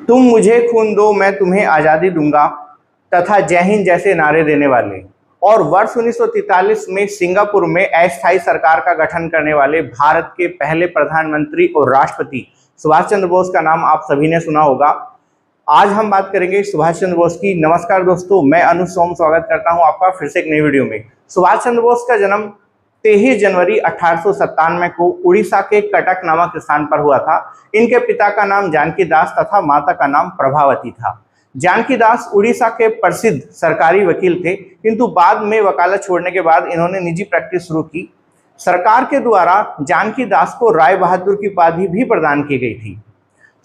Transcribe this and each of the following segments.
तुम मुझे खून दो मैं तुम्हें आज़ादी दूंगा तथा जय हिंद जैसे नारे देने वाले और वर्ष 1943 में सिंगापुर में अस्थायी सरकार का गठन करने वाले भारत के पहले प्रधानमंत्री और राष्ट्रपति सुभाष चंद्र बोस का नाम आप सभी ने सुना होगा। आज हम बात करेंगे सुभाष चंद्र बोस की। नमस्कार दोस्तों, मैं अनुज सोम स्वागत करता हूं आपका फिर से एक नई वीडियो में। सुभाष चंद्र बोस का जन्म 23 जनवरी 1897 को उड़ीसा के कटक नामक स्थान पर हुआ था। इनके पिता का नाम जानकी दास तथा माता का नाम प्रभावती था। जानकी दास उड़ीसा के प्रसिद्ध सरकारी वकील थे, किंतु बाद में वकालत छोड़ने के बाद इन्होंने निजी प्रैक्टिस शुरू की। सरकार के द्वारा जानकी दास को राय बहादुर की उपाधि भी प्रदान की गई थी।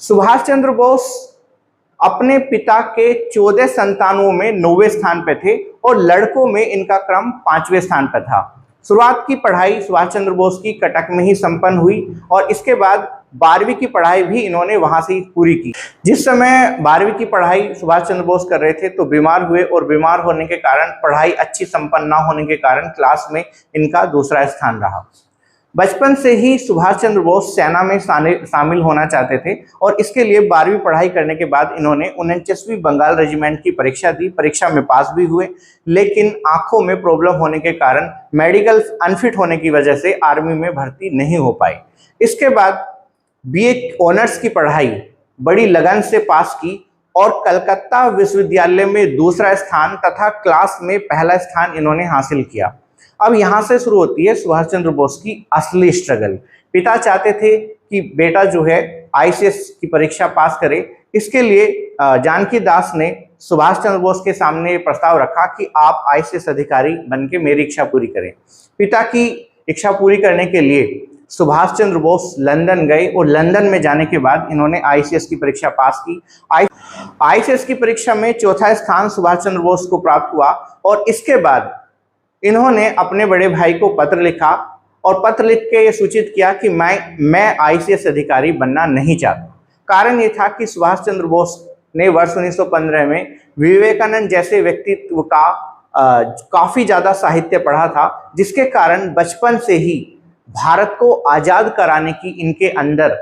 सुभाष चंद्र बोस अपने पिता के 14 संतानों में 9वें स्थान पर थे और लड़कों में इनका क्रम 5वें स्थान पर था। शुरुआत की पढ़ाई सुभाष चंद्र बोस की कटक में ही संपन्न हुई और इसके बाद 12वीं की पढ़ाई भी इन्होंने वहां से ही पूरी की। जिस समय 12वीं की पढ़ाई सुभाष चंद्र बोस कर रहे थे तो बीमार हुए और बीमार होने के कारण, पढ़ाई अच्छी संपन्न ना होने के कारण क्लास में इनका दूसरा स्थान रहा। बचपन से ही सुभाष चंद्र बोस सेना में शामिल होना चाहते थे और इसके लिए 12वीं पढ़ाई करने के बाद इन्होंने 49वीं बंगाल रेजिमेंट की परीक्षा दी। परीक्षा में पास भी हुए, लेकिन आंखों में प्रॉब्लम होने के कारण मेडिकल अनफिट होने की वजह से आर्मी में भर्ती नहीं हो पाए। इसके बाद बीए ऑनर्स की पढ़ाई बड़ी लगन से पास की और कलकत्ता विश्वविद्यालय में दूसरा स्थान तथा क्लास में पहला स्थान इन्होंने हासिल किया। अब यहाँ से शुरू होती है सुभाष चंद्र बोस की असली स्ट्रगल। पिता चाहते थे कि बेटा जो है आईसीएस की परीक्षा पास करे। इसके लिए जानकी दास ने सुभाष चंद्र बोस के सामने प्रस्ताव रखा कि आप आईसीएस अधिकारी बनके मेरी इच्छा पूरी करें। पिता की इच्छा पूरी करने के लिए सुभाष चंद्र बोस लंदन गए और लंदन में जाने के बाद इन्होंने आईसीएस की परीक्षा पास की। आईसीएस की परीक्षा में चौथा स्थान सुभाष चंद्र बोस को प्राप्त हुआ और इसके बाद इन्होंने अपने बड़े भाई को पत्र लिखा और पत्र लिख के ये सूचित किया कि मैं आईसीएस अधिकारी बनना नहीं चाहता। कारण ये था कि सुभाष चंद्र बोस ने वर्ष 1915 में विवेकानंद जैसे व्यक्तित्व का काफी ज्यादा साहित्य पढ़ा था, जिसके कारण बचपन से ही भारत को आजाद कराने की इनके अंदर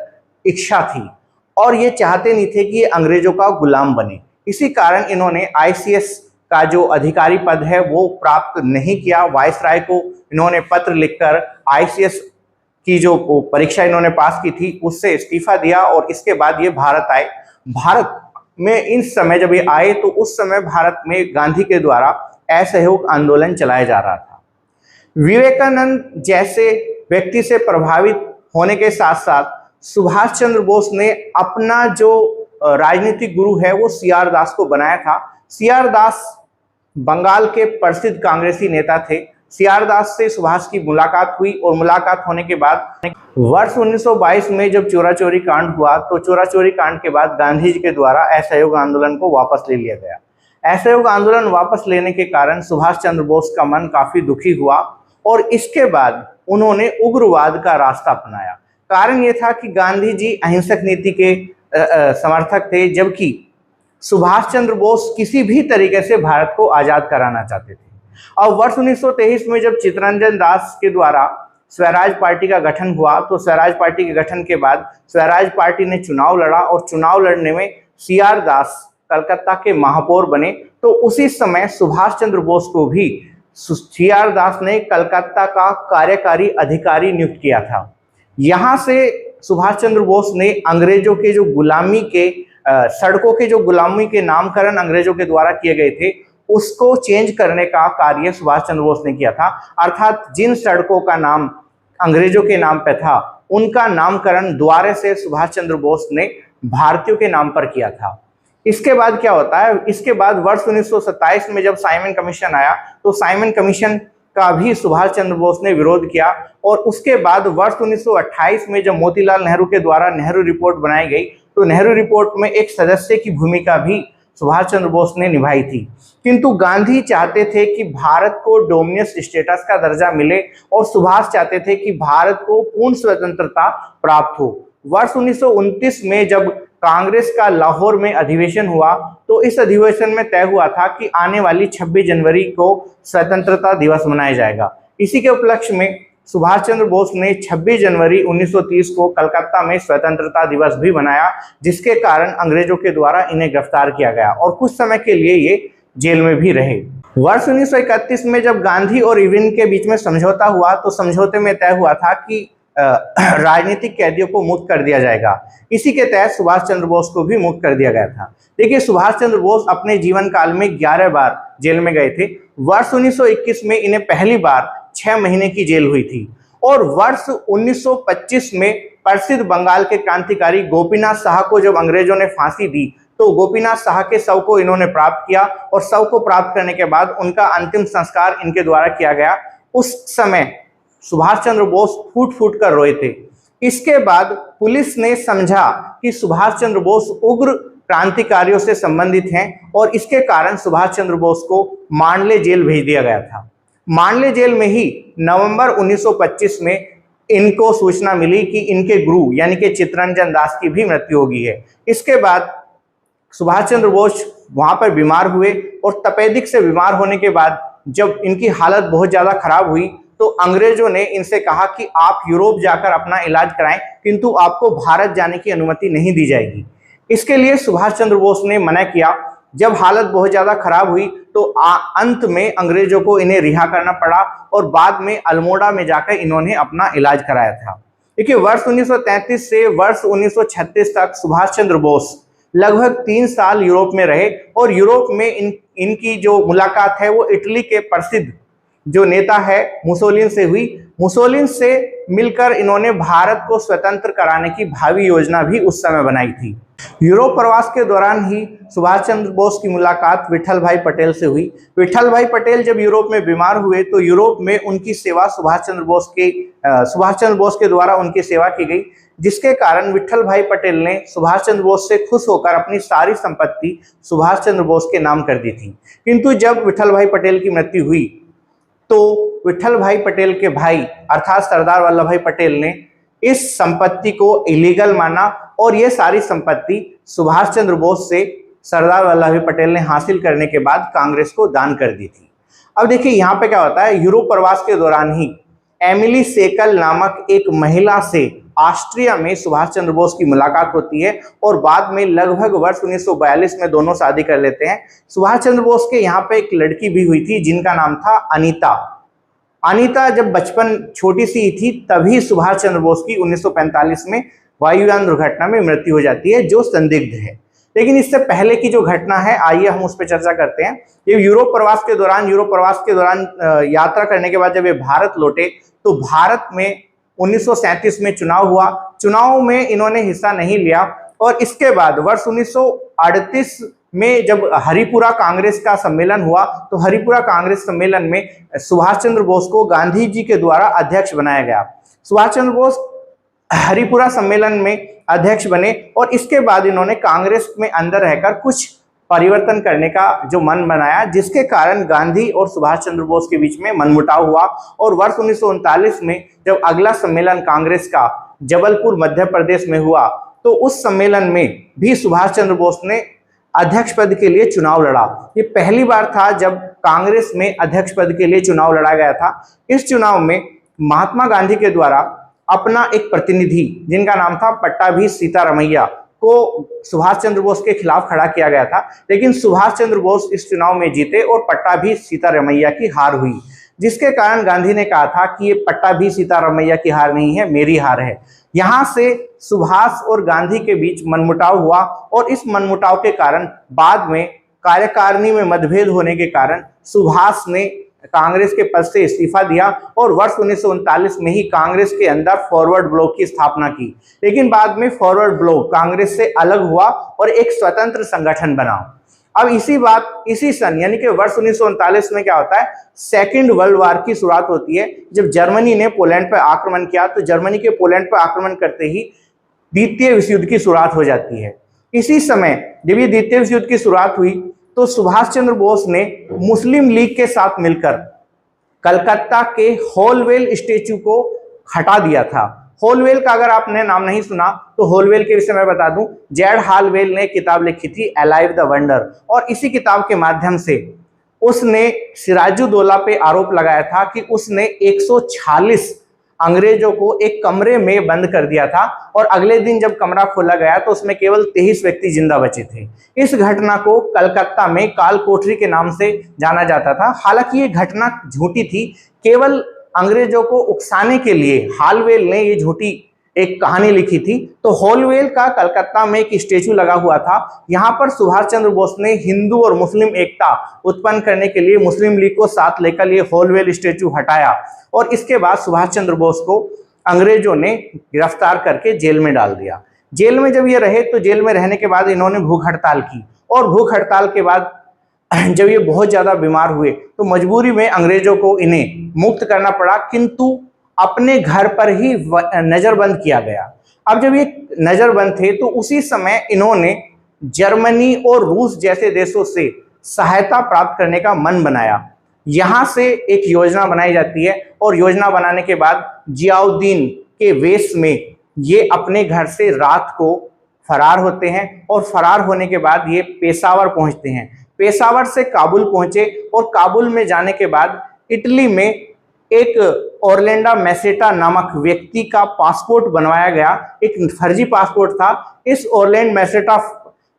इच्छा थी और ये चाहते नहीं थे कि ये अंग्रेजों का गुलाम बने। इसी कारण इन्होंने आईसीएस का जो अधिकारी पद है वो प्राप्त नहीं किया। वायसराय को इन्होंने पत्र लिखकर आईसीएस की जो परीक्षा इन्होंने पास की थी उससे इस्तीफा दिया और इसके बाद ये भारत आए। भारत में इस समय जब ये आए तो उस समय भारत में गांधी के द्वारा असहयोग आंदोलन चलाया जा रहा था। विवेकानंद जैसे व्यक्ति से प्रभावित होने के साथ साथ सुभाष चंद्र बोस ने अपना जो राजनीतिक गुरु है वो सीआर दास को बनाया था। सीआर दास बंगाल के प्रसिद्ध कांग्रेसी नेता थे। सीआर दास से सुभाष की मुलाकात हुई और मुलाकात होने के बाद वर्ष 1922 में जब चोरा चोरी कांड हुआ तो चोरा चोरी कांड के बाद गांधी जी के द्वारा असहयोग आंदोलन को वापस ले लिया गया। असहयोग आंदोलन वापस लेने के कारण सुभाष चंद्र बोस का मन काफी दुखी हुआ और इसके बाद उन्होंने उग्रवाद का रास्ता अपनाया। कारण यह था कि गांधी जी अहिंसक नीति के समर्थक थे, जबकि सुभाष चंद्र बोस किसी भी तरीके से भारत को आजाद कराना चाहते थे। और वर्ष 1923 में जब चित्तरंजन दास के द्वारा स्वराज पार्टी का गठन हुआ तो स्वराज पार्टी के गठन के बाद स्वराज पार्टी ने चुनाव लड़ा और चुनाव लड़ने में सीआर दास कलकत्ता के महापौर बने। तो उसी समय सुभाष चंद्र बोस को भी सीआर दास ने कलकत्ता का कार्यकारी अधिकारी नियुक्त किया था। यहाँ से सुभाष चंद्र बोस ने अंग्रेजों के जो गुलामी के सड़कों के जो गुलामी के नामकरण अंग्रेजों के द्वारा किए गए थे उसको चेंज करने का कार्य सुभाष चंद्र बोस ने किया था। अर्थात जिन सड़कों का नाम अंग्रेजों के नाम पे था उनका नामकरण दोबारा से सुभाष चंद्र बोस ने भारतीयों के नाम पर किया था। इसके बाद क्या होता है, इसके बाद वर्ष 1927 में जब साइमन कमीशन आया तो साइमन कमीशन का भी सुभाष चंद्र बोस ने विरोध किया और उसके बाद वर्ष 1928 में जब मोतीलाल नेहरू के द्वारा नेहरू रिपोर्ट बनाई गई तो नेहरू रिपोर्ट में एक सदस्य की भूमिका भी सुभाष चंद्र बोस ने निभाई थी। किंतु गांधी चाहते थे कि भारत को डोमिनियस स्टेटस का दर्जा मिले और सुभाष चाहते थे कि भारत को पूर्ण स्वतंत्रता प्राप्त हो। वर्ष 1929 में जब कांग्रेस का लाहौर में अधिवेशन हुआ तो इस अधिवेशन में तय हुआ था कि आने वाली 26 जनवरी को स्वतंत्रता दिवस मनाया जाएगा। इसी के उपलक्ष्य में सुभाष चंद्र बोस ने 26 जनवरी 1930 को कलकत्ता में स्वतंत्रता दिवस भी मनाया, जिसके कारण अंग्रेजों के द्वारा इन्हें गिरफ्तार किया गया और कुछ समय के लिए ये जेल में भी रहे। वर्ष 1931 में जब गांधी और इरविन के बीच में समझौता हुआ तो समझौते में तय हुआ था कि राजनीतिक कैदियों को मुक्त कर दिया जाएगा। इसी के तहत सुभाष चंद्र बोस को भी मुक्त कर दिया गया था। देखिए, सुभाष चंद्र बोस अपने जीवन काल में 11 बार जेल में गए थे। वर्ष 1921 में इन्हें पहली बार 6 महीने की जेल हुई थी और वर्ष 1925 में प्रसिद्ध बंगाल के क्रांतिकारी गोपीनाथ साहा को जब अंग्रेजों ने फांसी दी तो गोपीनाथ साहा के शव को इन्होंने प्राप्त किया और शव को प्राप्त करने के बाद उनका अंतिम संस्कार इनके द्वारा किया गया। उस समय सुभाष चंद्र बोस फूट फूट कर रोए थे। इसके बाद पुलिस ने समझा कि सुभाष चंद्र बोस उग्र क्रांतिकारियों से संबंधित हैं और इसके कारण सुभाष चंद्र बोस को मांडले जेल भेज दिया गया था। मांडले जेल में ही नवंबर 1925 में इनको सूचना मिली कि इनके गुरु यानी कि चित्तरंजन दास की भी मृत्यु हो गई है। इसके बाद सुभाष चंद्र बोस वहां पर बीमार हुए और तपेदिक से बीमार होने के बाद जब इनकी हालत बहुत ज्यादा खराब हुई तो अंग्रेजों ने इनसे कहा कि आप यूरोप जाकर अपना इलाज कराएं, किंतु आपको भारत जाने की अनुमति नहीं दी जाएगी। इसके लिए सुभाष चंद्र बोस ने मना किया। जब हालत बहुत ज्यादा खराब हुई तो अंत में अंग्रेजों को इन्हें रिहा करना पड़ा और बाद में अल्मोड़ा में जाकर इन्होंने अपना इलाज कराया था। देखिए, वर्ष 1933 से वर्ष 1936 तक सुभाष चंद्र बोस लगभग 3 साल यूरोप में रहे और यूरोप में इनकी जो मुलाकात है वो इटली के प्रसिद्ध जो नेता है मुसोलिन से हुई। मुसोलिन से मिलकर इन्होंने भारत को स्वतंत्र कराने की भावी योजना भी उस समय बनाई थी। यूरोप प्रवास के दौरान ही सुभाष चंद्र बोस की मुलाकात विठल भाई पटेल से हुई। विठल भाई पटेल जब यूरोप में बीमार हुए तो यूरोप में उनकी सेवा सुभाष चंद्र बोस के द्वारा उनकी सेवा की गई, जिसके कारण विठल भाई पटेल ने सुभाष चंद्र बोस से खुश होकर अपनी सारी संपत्ति सुभाष चंद्र बोस के नाम कर दी थी। किंतु जब विठल भाई पटेल की मृत्यु हुई तो विठल भाई पटेल के भाई अर्थात सरदार वल्लभ भाई पटेल ने इस संपत्ति को इलीगल माना और ये सारी संपत्ति सुभाष चंद्र बोस से सरदार वल्लभ भाई पटेल ने हासिल करने के बाद कांग्रेस को दान कर दी थी। अब देखिए, यहाँ पे क्या होता है, यूरोप प्रवास के दौरान ही एमिली सेकल नामक एक महिला से ऑस्ट्रिया में सुभाष चंद्र बोस की मुलाकात होती है और बाद में लगभग वर्ष 1942 में दोनों शादी कर लेते हैं। सुभाष चंद्र बोस के यहाँ पे एक लड़की भी हुई थी जिनका नाम था अनीता। अनीता जब बचपन छोटी सी थी तभी सुभाष चंद्र बोस की 1945 में वायुयान दुर्घटना में मृत्यु हो जाती है, जो संदिग्ध है। लेकिन इससे पहले की जो घटना है, आइए हम उस पर चर्चा करते हैं। ये यूरोप प्रवास के दौरान यात्रा करने के बाद जब ये भारत लौटे तो भारत में 1937 में चुनाव हुआ। चुनाव में इन्होंने हिस्सा नहीं लिया और इसके बाद वर्ष 1938 में जब हरिपुरा कांग्रेस का सम्मेलन हुआ तो हरिपुरा कांग्रेस सम्मेलन में सुभाष चंद्र बोस को गांधी जी के द्वारा अध्यक्ष बनाया गया। सुभाष चंद्र बोस हरिपुरा सम्मेलन में अध्यक्ष बने और इसके बाद इन्होंने कांग्रेस में अंदर रहकर कुछ परिवर्तन करने का जो मन बनाया, जिसके कारण गांधी और सुभाष चंद्र बोस के बीच में मनमुटाव हुआ और वर्ष 1939 में जब अगला सम्मेलन कांग्रेस का जबलपुर मध्य प्रदेश में हुआ तो उस सम्मेलन में भी सुभाष चंद्र बोस ने अध्यक्ष पद के लिए चुनाव लड़ा। ये पहली बार था जब कांग्रेस में अध्यक्ष पद के लिए चुनाव लड़ा गया था। इस चुनाव में महात्मा गांधी के द्वारा अपना एक प्रतिनिधि जिनका नाम था पट्टाभी सीतारमैया को सुभाष चंद्र बोस के खिलाफ खड़ा किया गया था, लेकिन सुभाष चंद्र बोस इस चुनाव में जीते और पट्टाभी सीतारमैया की हार हुई, जिसके कारण गांधी ने कहा था कि ये पट्टाभी सीतारमैया की हार नहीं है, मेरी हार है। यहाँ से सुभाष और गांधी के बीच मनमुटाव हुआ और इस मनमुटाव के कारण बाद में कार्यकारिणी में मतभेद होने के कारण सुभाष ने कांग्रेस के पद से इस्तीफा दिया और वर्ष 1939 में ही कांग्रेस के अंदर फॉरवर्ड ब्लॉक की स्थापना की। लेकिन बाद में फॉरवर्ड ब्लॉक कांग्रेस से अलग हुआ और एक स्वतंत्र संगठन बना। अब इसी सन यानी कि वर्ष 1939 में क्या होता है, सेकेंड वर्ल्ड वॉर की शुरुआत होती है। जब जर्मनी ने पोलैंड पर आक्रमण किया तो जर्मनी के पोलैंड पर आक्रमण करते ही द्वितीय विश्व युद्ध की शुरुआत हो जाती है। इसी समय जब ये द्वितीय विश्व युद्ध की शुरुआत हुई तो सुभाष चंद्र बोस ने मुस्लिम लीग के साथ मिलकर कलकत्ता के होलवेल स्टेचू को हटा दिया था। होलवेल का अगर आपने नाम नहीं सुना तो होलवेल के विषय में बता दूं, जेड हालवेल ने किताब लिखी थी अलाइव द वंडर और इसी किताब के माध्यम से उसने सिराजुद्दौला पे आरोप लगाया था कि उसने 146 अंग्रेजों को एक कमरे में बंद कर दिया था और अगले दिन जब कमरा खोला गया तो उसमें केवल 23 व्यक्ति जिंदा बचे थे। इस घटना को कलकत्ता में काल कोठरी के नाम से जाना जाता था। हालांकि ये घटना झूठी थी, केवल अंग्रेजों को उकसाने के लिए हॉलवेल ने ये झूठी एक कहानी लिखी थी। तो हॉलवेल का कलकत्ता में एक स्टेचू लगा हुआ था। यहाँ पर सुभाष चंद्र बोस ने हिंदू और मुस्लिम एकता उत्पन्न करने के लिए मुस्लिम लीग को साथ लेकर ये हॉलवेल स्टेचू हटाया और इसके बाद सुभाष चंद्र बोस को अंग्रेजों ने गिरफ्तार करके जेल में डाल दिया। जेल में जब ये रहे तो जेल में रहने के बाद इन्होंने भूख हड़ताल की और भूख हड़ताल के बाद जब ये बहुत ज्यादा बीमार हुए तो मजबूरी में अंग्रेजों को इन्हें मुक्त करना पड़ा, किंतु अपने घर पर ही नजरबंद किया गया। अब जब ये नजरबंद थे तो उसी समय इन्होंने जर्मनी और रूस जैसे देशों से सहायता प्राप्त करने का मन बनाया। यहां से एक योजना बनाई जाती है और योजना बनाने के बाद जियाउद्दीन के वेश में ये अपने घर से रात को फरार होते हैं और फरार होने के बाद ये पेशावर पहुंचते हैं। पेशावर से काबुल पहुंचे और काबुल में जाने के बाद इटली में एक ओरलैंडो मैसेटा नामक व्यक्ति का पासपोर्ट बनवाया गया। एक फर्जी पासपोर्ट था। इस ओरलैंडो मैसेटा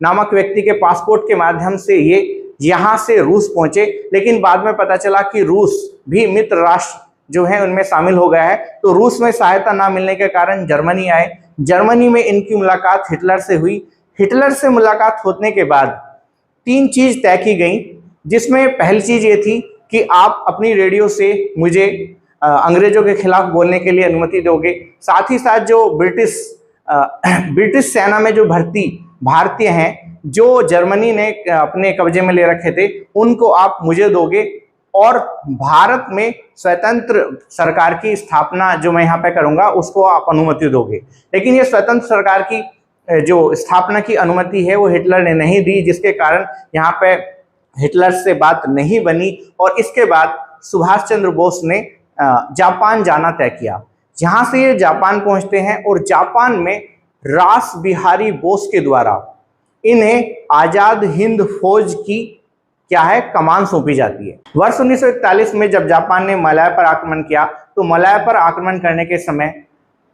नामक व्यक्ति के पासपोर्ट के माध्यम से ये यहाँ से रूस पहुंचे, लेकिन बाद में पता चला कि रूस भी मित्र राष्ट्र जो है उनमें शामिल हो गया है। तो रूस में सहायता ना मिलने के कारण जर्मनी आए। जर्मनी में इनकी मुलाकात हिटलर से हुई। हिटलर से मुलाकात होने के बाद 3 चीज तय की गई, जिसमें पहली चीज ये थी कि आप अपनी रेडियो से मुझे अंग्रेजों के खिलाफ बोलने के लिए अनुमति दोगे। साथ ही साथ जो ब्रिटिश सेना में जो भर्ती भारतीय हैं जो जर्मनी ने अपने कब्जे में ले रखे थे, उनको आप मुझे दोगे और भारत में स्वतंत्र सरकार की स्थापना जो मैं यहाँ पे करूँगा उसको आप अनुमति दोगे। लेकिन ये स्वतंत्र सरकार की जो स्थापना की अनुमति है वो हिटलर ने नहीं दी, जिसके कारण यहाँ पे हिटलर से बात नहीं बनी। और इसके बाद सुभाष चंद्र बोस ने जापान जाना तय किया। जहां से ये जापान पहुंचते हैं और जापान में रास बिहारी बोस के द्वारा इन्हें आजाद हिंद फौज की क्या है कमान सौंपी जाती है। वर्ष 1941 में जब जापान ने मलय पर आक्रमण किया तो मलय पर आक्रमण करने के समय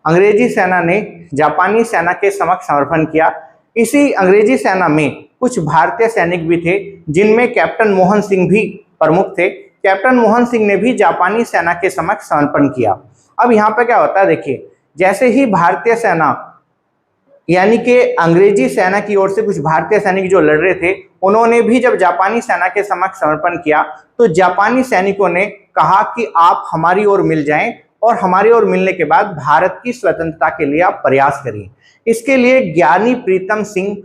अंग्रेजी सेना ने जापानी सेना के समक्ष समर्पण किया। इसी अंग्रेजी सेना में कुछ भारतीय सैनिक भी थे, जिनमें कैप्टन मोहन सिंह भी प्रमुख थे। कैप्टन मोहन सिंह ने भी जापानी सेना के समक्ष समर्पण किया। अब यहाँ पे क्या होता है देखिए, जैसे ही भारतीय सेना यानी कि अंग्रेजी सेना की ओर से कुछ भारतीय सैनिक जो लड़ रहे थे, उन्होंने भी जब जापानी सेना के समक्ष समर्पण किया तो जापानी सैनिकों ने कहा कि आप हमारी ओर मिल जाएं और हमारी ओर मिलने के बाद भारत की स्वतंत्रता के लिए आप प्रयास करिए। इसके लिए ज्ञानी प्रीतम सिंह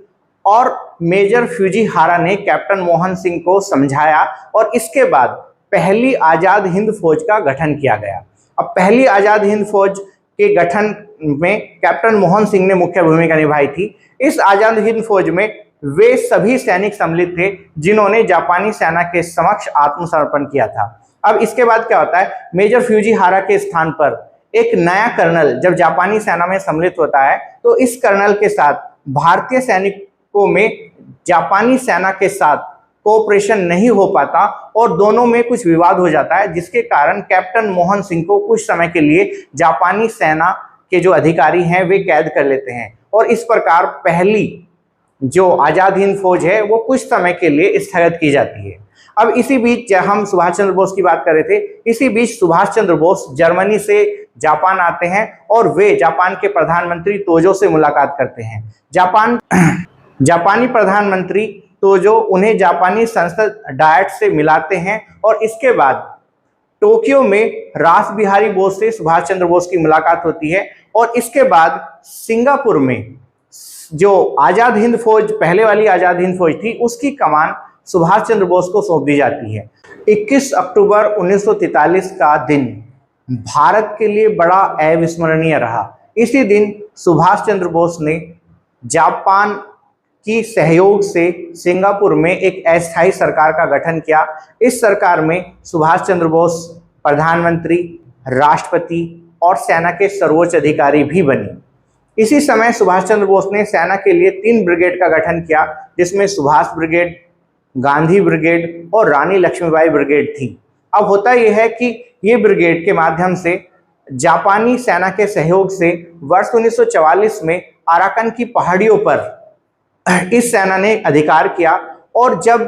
और मेजर फ्यूजीहारा ने कैप्टन मोहन सिंह को समझाया और इसके बाद पहली आजाद हिंद फौज का गठन किया गया। अब पहली आजाद हिंद फौज के गठन में कैप्टन मोहन सिंह ने मुख्य भूमिका निभाई थी। इस आजाद हिंद फौज में वे सभी सैनिक सम्मिलित थे जिन्होंने जापानी सेना के समक्ष आत्मसमर्पण किया था। अब इसके बाद क्या होता है, मेजर फ्यूजीहारा के स्थान पर एक नया कर्नल जब जापानी सेना में सम्मिलित होता है तो इस कर्नल के साथ भारतीय सैनिकों में जापानी सेना के साथ कोऑपरेशन नहीं हो पाता और दोनों में कुछ विवाद हो जाता है, जिसके कारण कैप्टन मोहन सिंह को कुछ समय के लिए जापानी सेना के जो अधिकारी हैं वे कैद कर लेते हैं और इस प्रकार पहली जो आजाद हिंद फौज है वो कुछ समय के लिए स्थगित की जाती है। अब इसी बीच हम सुभाष चंद्र बोस की बात कर रहे थे, इसी बीच सुभाष चंद्र बोस जर्मनी से जापान आते हैं और वे जापान के प्रधानमंत्री तोजो से मुलाकात करते हैं। जापानी प्रधानमंत्री तोजो उन्हें जापानी संसद डायट से मिलाते हैं और इसके बाद टोक्यो में रास बिहारी बोस से सुभाष चंद्र बोस की मुलाकात होती है और इसके बाद सिंगापुर में जो आजाद हिंद फौज पहले वाली आजाद हिंद फौज थी उसकी कमान सुभाष चंद्र बोस को सौंप दी जाती है। 21 अक्टूबर 1943 का दिन भारत के लिए बड़ा अविस्मरणीय रहा। इसी दिन सुभाष चंद्र बोस ने जापान की सहयोग से सिंगापुर में एक अस्थायी सरकार का गठन किया। इस सरकार में सुभाष चंद्र बोस प्रधानमंत्री, राष्ट्रपति और सेना के सर्वोच्च अधिकारी भी बने। इसी समय सुभाष चंद्र बोस ने सेना के लिए 3 ब्रिगेड का गठन किया, जिसमें सुभाष ब्रिगेड, गांधी ब्रिगेड और रानी लक्ष्मीबाई ब्रिगेड थी। अब होता यह है कि ये ब्रिगेड के माध्यम से जापानी सेना के सहयोग से वर्ष 1944 में अराकन की पहाड़ियों पर इस सेना ने अधिकार किया। और जब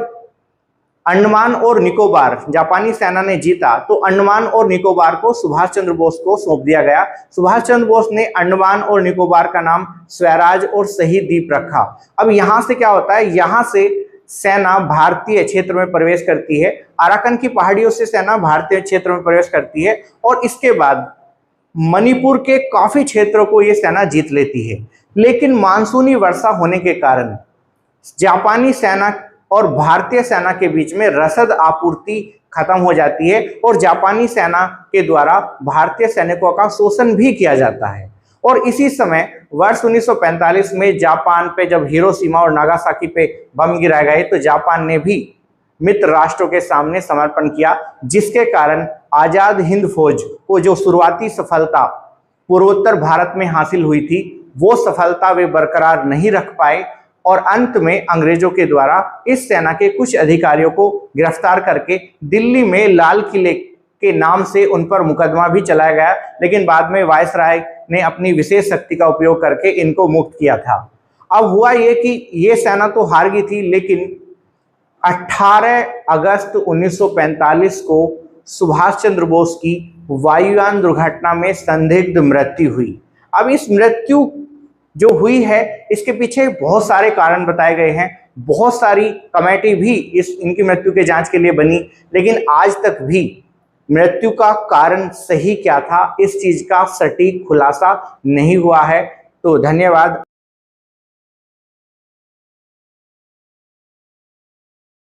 अंडमान और निकोबार जापानी सेना ने जीता तो अंडमान और निकोबार को सुभाष चंद्र बोस को सौंप दिया गया। सुभाष चंद्र बोस ने अंडमान और निकोबार का नाम स्वराज और शहीद द्वीप रखा। अब यहां से क्या होता है, यहां से सेना भारतीय क्षेत्र में प्रवेश करती है, अराकन की पहाड़ियों से सेना भारतीय क्षेत्र में प्रवेश करती है और इसके बाद मणिपुर के काफी क्षेत्रों को यह सेना जीत लेती है। लेकिन मानसूनी वर्षा होने के कारण जापानी सेना और भारतीय सेना के बीच में रसद आपूर्ति खत्म हो जाती है और जापानी सेना के द्वारा भारतीय सैनिकों का शोषण भी किया जाता है। और इसी समय वर्ष 1945 में जापान पे जब हिरोशिमा और नागासाकी पे बम गिराए गए तो जापान ने भी मित्र राष्ट्रों के सामने समर्पण किया, जिसके कारण आजाद हिंद फौज को जो शुरुआती सफलता पूर्वोत्तर भारत में हासिल हुई थी वो सफलता वे बरकरार नहीं रख पाए और अंत में अंग्रेजों के द्वारा इस सेना के कुछ अधिकारियों को गिरफ्तार करके दिल्ली में लाल किले के नाम से उन पर मुकदमा भी चलाया गया। लेकिन बाद में वायसराय ने अपनी विशेष शक्ति का उपयोग करके इनको मुक्त किया था। अब हुआ ये कि ये सेना तो हार गई थी, लेकिन 18 अगस्त 1945 को सुभाष चंद्र बोस की वायुयान दुर्घटना में संदिग्ध मृत्यु हुई। अब इस मृत्यु जो हुई है इसके पीछे बहुत सारे कारण बताए गए हैं, बहुत सारी कमेटी भी इनकी मृत्यु के जांच के लिए बनी, लेकिन आज तक भी मृत्यु का कारण सही क्या था इस चीज का सटीक खुलासा नहीं हुआ है। तो धन्यवाद।